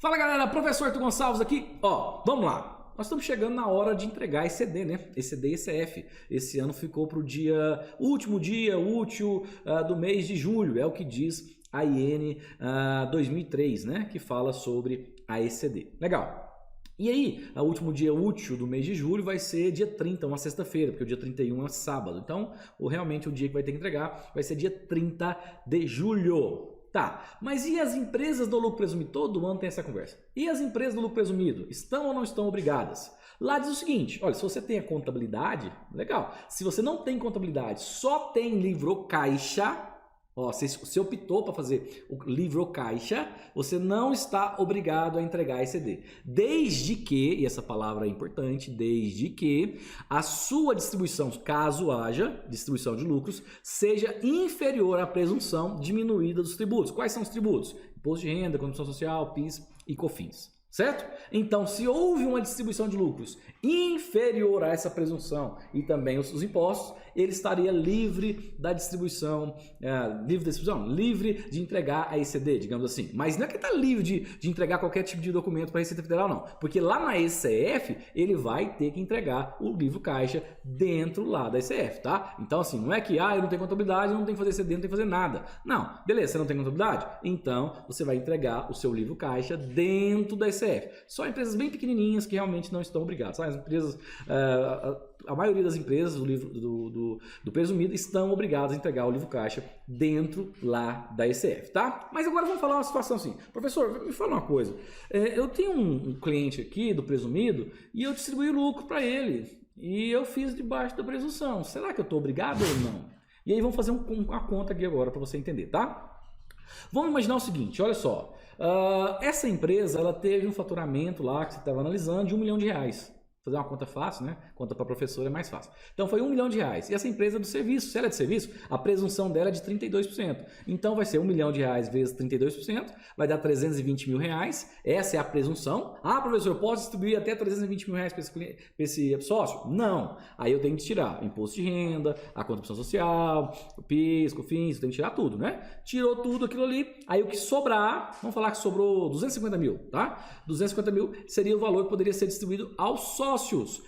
Fala galera, professor Arthur Gonçalves aqui. Ó, vamos lá. Nós estamos chegando na hora de entregar ECD, né? ECD e ECF. Esse ano ficou para o último dia útil do mês de julho. É o que diz a IN 2003, né? Que fala sobre a ECD. Legal. E aí, o último dia útil do mês de julho vai ser dia 30, uma sexta-feira, porque o dia 31 é sábado. Então, realmente o dia que vai ter que entregar vai ser dia 30 de julho. Tá, mas e as empresas do lucro presumido? Todo ano tem essa conversa. E as empresas do lucro presumido? Estão ou não estão obrigadas? Lá diz o seguinte, olha, se você tem a contabilidade, legal. Se você não tem contabilidade, só tem livro caixa, ó, se optou para fazer o livro caixa, você não está obrigado a entregar ECD. Desde que, e essa palavra é importante, desde que a sua distribuição, caso haja distribuição de lucros, seja inferior à presunção diminuída dos tributos. Quais são os tributos? Imposto de renda, contribuição social, PIS e COFINS. Certo? Então, se houve uma distribuição de lucros inferior a essa presunção e também os impostos, ele estaria livre da distribuição, livre de entregar a ECD, digamos assim. Mas não é que está livre de entregar qualquer tipo de documento para a Receita Federal, não. Porque lá na ECF, ele vai ter que entregar o livro caixa dentro lá da ECF, tá? Então, assim, não é que, eu não tenho contabilidade, eu não tenho que fazer ECD, não tenho que fazer nada. Não, beleza, você não tem contabilidade? Então, você vai entregar o seu livro caixa dentro da ECF. Só empresas bem pequenininhas que realmente não estão obrigadas. As empresas, a maioria das empresas do presumido estão obrigadas a entregar o livro caixa dentro lá da ECF, tá? Mas agora vamos falar uma situação assim. Professor, me fala uma coisa. Eu tenho um cliente aqui do presumido e eu distribuí o lucro para ele e eu fiz debaixo da presunção. Será que eu estou obrigado ou não? E aí vamos fazer uma conta aqui agora para você entender, tá? Vamos imaginar o seguinte, olha só. Essa empresa, ela teve um faturamento lá que você estava analisando de R$1 milhão. Fazer uma conta fácil, né? Conta para professor é mais fácil. Então foi R$1 milhão. E essa empresa é do serviço, se ela é de serviço, a presunção dela é de 32%. Então vai ser R$1 milhão vezes 32%, vai dar R$320 mil. Essa é a presunção. Professor, eu posso distribuir até R$320 mil para esse sócio? Não. Aí eu tenho que tirar o imposto de renda, a contribuição social, o PIS, COFINS, eu tenho que tirar tudo, né? Tirou tudo aquilo ali, aí o que sobrar, vamos falar que sobrou 250 mil, tá? 250 mil seria o valor que poderia ser distribuído aos sócios,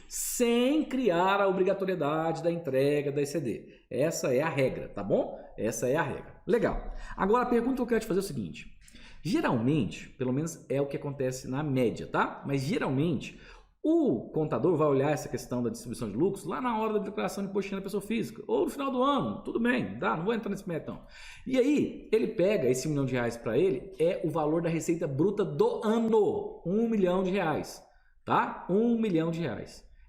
sem criar a obrigatoriedade da entrega da ECD. Essa é a regra, tá bom? Essa é a regra. Legal. Agora a pergunta que eu quero te fazer é o seguinte. Geralmente, pelo menos é o que acontece na média, tá? Mas geralmente o contador vai olhar essa questão da distribuição de lucros lá na hora da declaração de imposto de renda da pessoa física, ou no final do ano, tudo bem, tá? Não vou entrar nesse mérito não. E aí, ele pega esse R$1 milhão para ele, é o valor da receita bruta do ano, R$1 milhão, tá? R$1 milhão.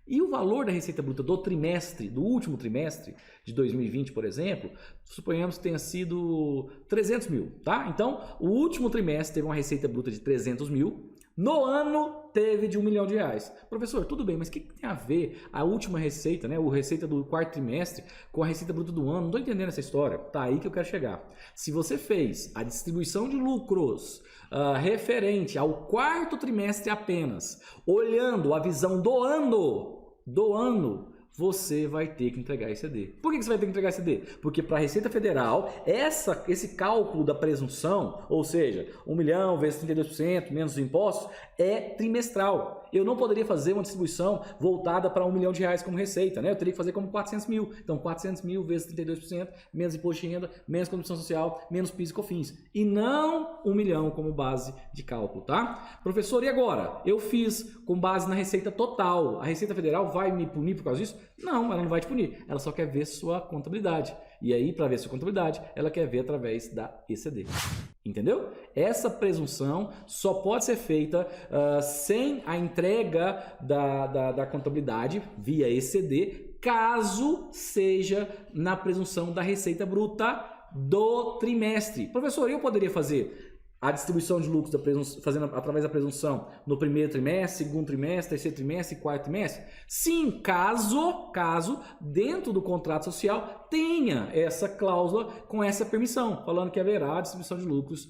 E o valor da receita bruta do trimestre, do último trimestre de 2020, por exemplo, suponhamos que tenha sido 300 mil, tá? Então, o último trimestre teve uma receita bruta de 300 mil, no ano teve de R$1 milhão. Professor, tudo bem, mas o que tem a ver a última receita, né? A receita do quarto trimestre com a receita bruta do ano? Não estou entendendo essa história. Tá aí que eu quero chegar. Se você fez a distribuição de lucros referente ao quarto trimestre apenas, olhando a visão do ano, você vai ter que entregar ECD. Por que você vai ter que entregar ECD? Porque para a Receita Federal, esse cálculo da presunção, ou seja, 1 milhão vezes 32% menos os impostos, é trimestral. Eu não poderia fazer uma distribuição voltada para R$1 milhão como receita, né? Eu teria que fazer como 400 mil. Então, 400 mil vezes 32%, menos imposto de renda, menos contribuição social, menos PIS e COFINS. E não 1 milhão como base de cálculo, tá? Professor, e agora? Eu fiz com base na receita total. A Receita Federal vai me punir por causa disso? Não, ela não vai te punir. Ela só quer ver sua contabilidade. E aí, para ver sua contabilidade, ela quer ver através da ECD. Entendeu? Essa presunção só pode ser feita sem a entrega da contabilidade via ECD, caso seja na presunção da receita bruta do trimestre. Professor, eu poderia fazer a distribuição de lucros fazendo através da presunção no primeiro trimestre, segundo trimestre, terceiro trimestre e quarto trimestre? Sim, caso dentro do contrato social tenha essa cláusula com essa permissão, falando que haverá distribuição de lucros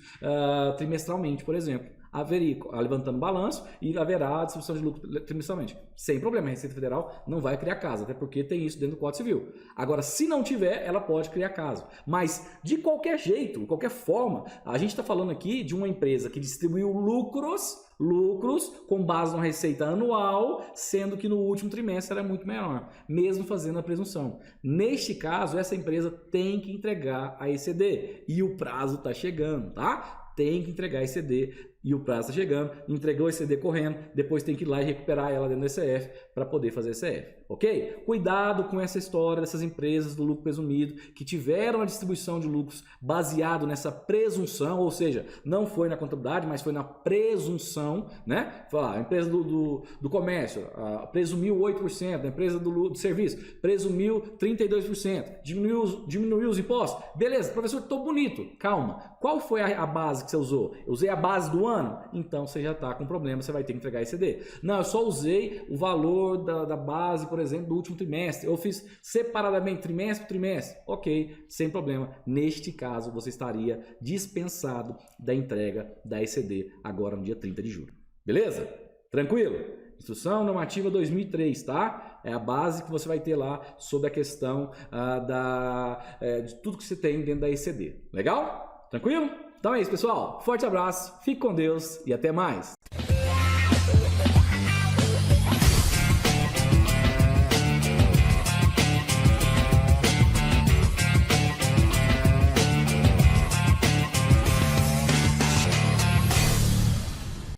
trimestralmente, por exemplo. haveria levantando balanço e haverá distribuição de lucro trimestralmente. Sem problema, a Receita Federal não vai criar caso, até porque tem isso dentro do Código Civil. Agora, se não tiver, ela pode criar caso. Mas, de qualquer jeito, de qualquer forma, a gente está falando aqui de uma empresa que distribuiu lucros com base na receita anual, sendo que no último trimestre era muito menor, mesmo fazendo a presunção. Neste caso, essa empresa tem que entregar a ECD e o prazo está chegando, tá? Tem que entregar a ECD e o prazo está chegando, entregou a ECD correndo, depois tem que ir lá e recuperar ela dentro do ECF para poder fazer ECF, ok? Cuidado com essa história dessas empresas do lucro presumido que tiveram a distribuição de lucros baseado nessa presunção, ou seja, não foi na contabilidade, mas foi na presunção, né? Falar, a empresa do comércio presumiu 8%, a empresa do serviço presumiu 32%, diminuiu os impostos, beleza, professor, estou bonito, calma, qual foi a base que você usou? Eu usei a base do ano? Então você já está com problema, você vai ter que entregar ECD. Não, eu só usei o valor da base, por exemplo, do último trimestre. Eu fiz separadamente, trimestre por trimestre. Ok, sem problema. Neste caso, você estaria dispensado da entrega da ECD agora no dia 30 de julho. Beleza? Tranquilo? Instrução Normativa 2003, tá? É a base que você vai ter lá sobre a questão de tudo que você tem dentro da ECD. Legal? Tranquilo? Então é isso, pessoal. Forte abraço, fique com Deus e até mais.